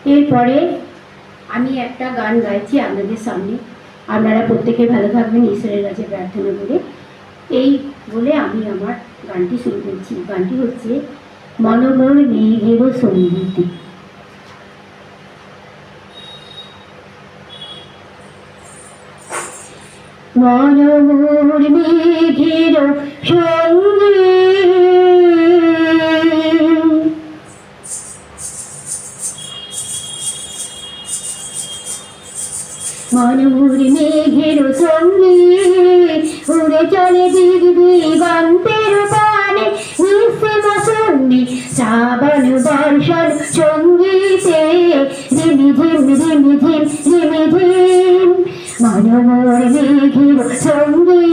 এরপরে আমি একটা গান গাইছি আপনাদের সামনে। আপনারা প্রত্যেকে ভালো থাকবেন ঈশ্বরের কাছে প্রার্থনা করে। এই বলে আমি আমার গানটি শুরু করছি। গানটি হচ্ছে মনোমোর মেঘের সঙ্গীতে। মনোমোর মেঘের সঙ্গী মনোমোর মেঘের সঙ্গী উড়ে চলে দিক দিগন্তের পানে নিঃসীম শূন্যে শ্রাবণ বর্ষণ সঙ্গীতে রিমিঝিম রিমিঝিম রিমিঝিম মনোমোর মেঘের সঙ্গী।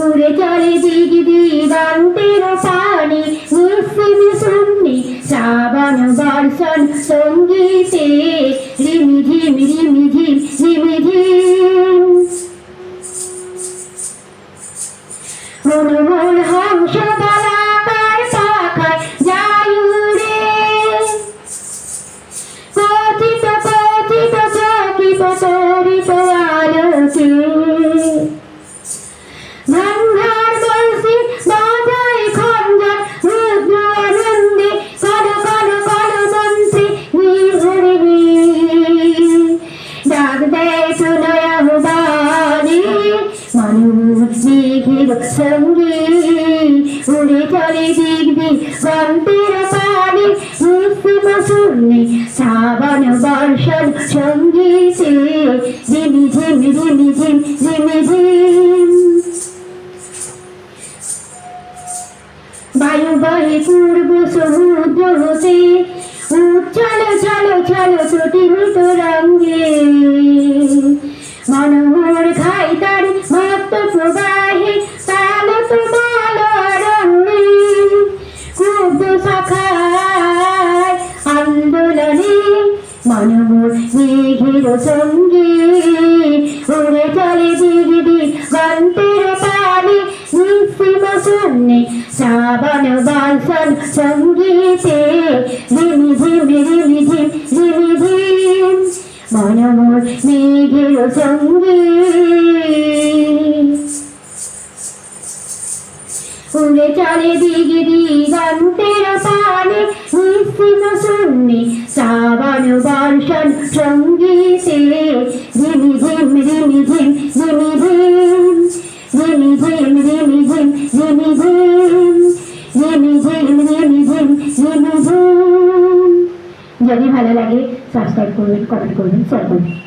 উড়ে চলে দিক দিগন্তের পানে নিঃসীম শূন্যে শ্রাবণ বর্ষণ সঙ্গীতে রিমিঝিম রিমিঝিম রিমিঝিম মনোমোর হংস বলাকার পাখায় যায় উড়ে কথিত কথিত চকিত তরিত আলোকে গঙ্গার বংশী বাজায় খঞ্জন রুদ্র আনন্দে কল কল কল মন্ত্রী নির্ভরে ডাক দেয় প্রণয় আহ্বানে মনোমোর মেঘের সঙ্গী উড়ে চলে দিক দিগন্তের পানে নিঃসীম শূন্যে শ্রাবণ বর্ষণ সঙ্গীতে রিমিঝিম রিমিঝিম রিমিঝিম বায়ু বহে পূর্ব সমুদ্র হতে উচ্ছল ছল ছল প্রতিভূত রঙ্গে মনোমোর খাই তার মত্ত প্রবাহে তালত মাল রঙ্গে ক্ষুব্ধ শাখায় আন্দোলনে মনোমোর মেঘের সঙ্গী উড়ে চলে দিক দিগন্তের পানে নিঃসীম শূন্যে শ্রাবণ বর্ষণ সঙ্গীতে রিমিঝিম রিমিঝিম রিমিঝিম মনোমোর মেঘের সঙ্গী। উড়ে চলে দিক দিগন্তের পানে নিঃসীম শূন্যে শ্রাবণ বর্ষণ সঙ্গীতে রিমিঝিম রিমিঝিম রিমিঝিম রিমিঝিম রিমিঝিম রিমিঝিম রিমিঝিম রিমিঝিম রিমিঝিম। যদি ভালো লাগে সাবস্ক্রাইব করবেন, কমেন্ট করবেন, শেয়ার করবেন।